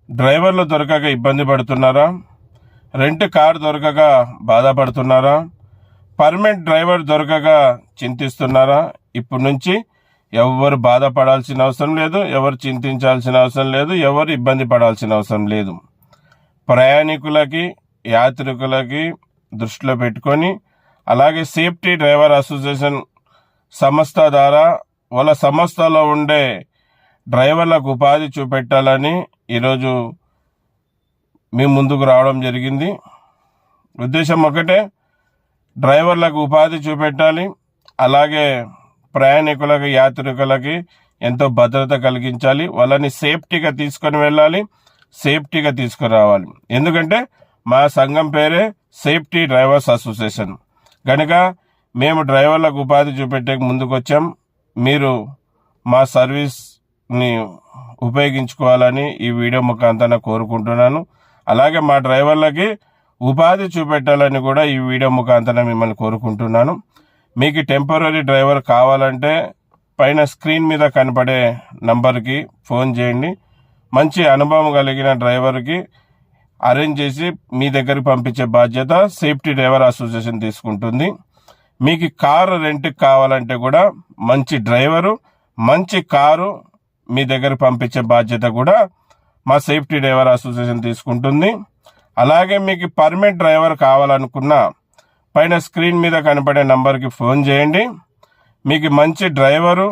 డ్రైవర్లు దొరకక ఇబ్బంది పడుతున్నారా? రెంట్ కార్ దొరకక బాధపడుతున్నారా? పర్మనెంట్ డ్రైవర్ దొరకక చింతిస్తున్నారా? ఇప్పటి నుంచి ఎవరు బాధపడాల్సిన అవసరం లేదు, ఎవరు చింతించాల్సిన అవసరం లేదు, ఎవరు ఇబ్బంది పడాల్సిన అవసరం లేదు. ప్రయాణికులకి, యాత్రికులకి దృష్టిలో పెట్టుకొని, అలాగే సేఫ్టీ డ్రైవర్ అసోసియేషన్ సంస్థ ద్వారా వాళ్ళ సంస్థలో ఉండే డ్రైవర్లకు ఉపాధి చూపెట్టాలని ఈరోజు మీ ముందుకు రావడం జరిగింది. ఉద్దేశం ఒకటే, డ్రైవర్లకు ఉపాధి చూపెట్టాలి, అలాగే ప్రయాణికులకు, యాత్రికులకి ఎంతో భద్రత కలిగించాలి, వాళ్ళని సేఫ్టీగా తీసుకొని వెళ్ళాలి, సేఫ్టీగా తీసుకురావాలి. ఎందుకంటే మా సంఘం పేరే సేఫ్టీ డ్రైవర్స్ అసోసియేషన్. కనుక మేము డ్రైవర్లకు ఉపాధి చూపెట్టే ముందుకు వచ్చాం. మీరు మా సర్వీస్ని ఉపయోగించుకోవాలని ఈ వీడియో ముఖాంతరం కోరుకుంటున్నాను. అలాగే మా డ్రైవర్లకి ఉపాధి చూపెట్టాలని కూడా ఈ వీడియో ముఖాంతరం మిమ్మల్ని కోరుకుంటున్నాను. మీకు టెంపరీ డ్రైవర్ కావాలంటే పైన స్క్రీన్ మీద కనపడే నంబర్కి ఫోన్ చేయండి. మంచి అనుభవం కలిగిన డ్రైవర్కి అరేంజ్ చేసి మీ దగ్గరికి పంపించే బాధ్యత సేఫ్టీ డ్రైవర్ అసోసియేషన్ తీసుకుంటుంది. మీకు కారు రెంట్కి కావాలంటే కూడా మంచి డ్రైవరు, మంచి కారు మీ దగ్గర పంపించే బాధ్యత కూడా మా సేఫ్టీ డ్రైవర్ అసోసియేషన్ తీసుకుంటుంది. అలాగే మీకు పర్మనెంట్ డ్రైవర్ కావాలనుకున్నా పైన స్క్రీన్ మీద కనపడే నంబర్కి ఫోన్ చేయండి. మీకు మంచి డ్రైవరు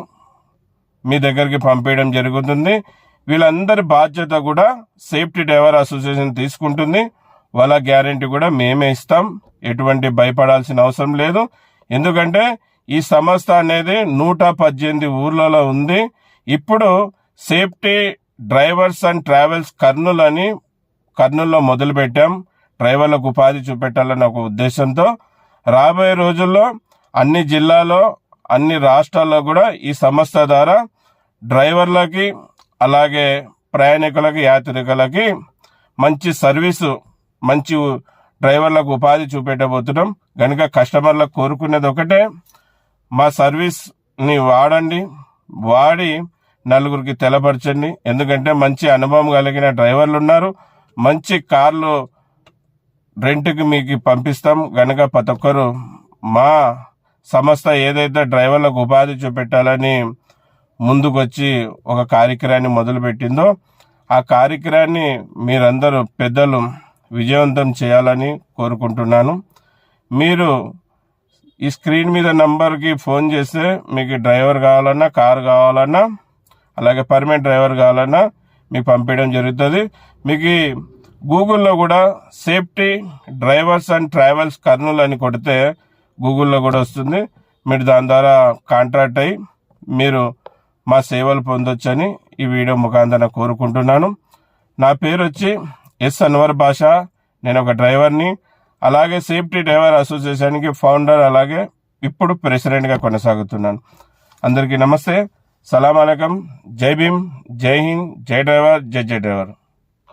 మీ దగ్గరికి పంపించడం జరుగుతుంది. వీళ్ళందరి బాధ్యత కూడా సేఫ్టీ డ్రైవర్ అసోసియేషన్ తీసుకుంటుంది. వాళ్ళ గ్యారెంటీ కూడా మేమే ఇస్తాం. ఎటువంటి భయపడాల్సిన అవసరం లేదు. ఎందుకంటే ఈ సంస్థ అనేది 118 ఊర్లలో ఉంది. ఇప్పుడు సేఫ్టీ డ్రైవర్స్ అండ్ ట్రావెల్స్ కర్నూలులో మొదలుపెట్టాం. డ్రైవర్లకు ఉపాధి చూపెట్టాలన్న ఒక ఉద్దేశంతో రాబోయే రోజుల్లో అన్ని జిల్లాలో, అన్ని రాష్ట్రాల్లో కూడా ఈ సంస్థ ద్వారా డ్రైవర్లకి, అలాగే ప్రయాణికులకి, యాత్రికులకి మంచి సర్వీసు, మంచి డ్రైవర్లకు ఉపాధి చూపెట్టబోతున్నాం. కనుక కస్టమర్లకు కోరుకునేది ఒకటే, మా సర్వీస్ని వాడండి, వాడి నలుగురికి తెలపరచండి. ఎందుకంటే మంచి అనుభవం కలిగిన డ్రైవర్లు ఉన్నారు, మంచి కార్లు రెంట్కి మీకు పంపిస్తాం. కనుక ప్రతి ఒక్కరు మా సంస్థ ఏదైతే డ్రైవర్లకు ఉపాధి చూపెట్టాలని ముందుకొచ్చి ఒక కార్యక్రమాన్ని మొదలుపెట్టిందో ఆ కార్యక్రమాన్ని మీరందరూ పెద్దలు విజయవంతం చేయాలని కోరుకుంటున్నాను. మీరు ఈ స్క్రీన్ మీద నంబర్కి ఫోన్ చేస్తే మీకు డ్రైవర్ కావాలన్నా, కారు కావాలన్నా, అలాగే పర్మనెంట్ డ్రైవర్ కావాలన్నా మీకు పంపించడం జరుగుతుంది. మీకు గూగుల్లో కూడా safety drivers and travels Kurnool అని కొడితే గూగుల్లో కూడా వస్తుంది. మీరు దాని ద్వారా కాంటాక్ట్ అయ్యి మీరు మా సేవలు పొందొచ్చని ఈ వీడియో ముఖాంతరం కోరుకుంటున్నాను. నా పేరు వచ్చి ఎస్ అన్వర్ బాషా. నేను ఒక డ్రైవర్ని, అలాగే సేఫ్టీ డ్రైవర్ అసోసియేషన్కి ఫౌండర్, అలాగే ఇప్పుడు ప్రెసిడెంట్గా కొనసాగుతున్నాను. అందరికీ నమస్తే, సలాం అలైకుం, జై భీమ్, జై హింద్, జై డ్రైవర్, జై డ్రైవర్.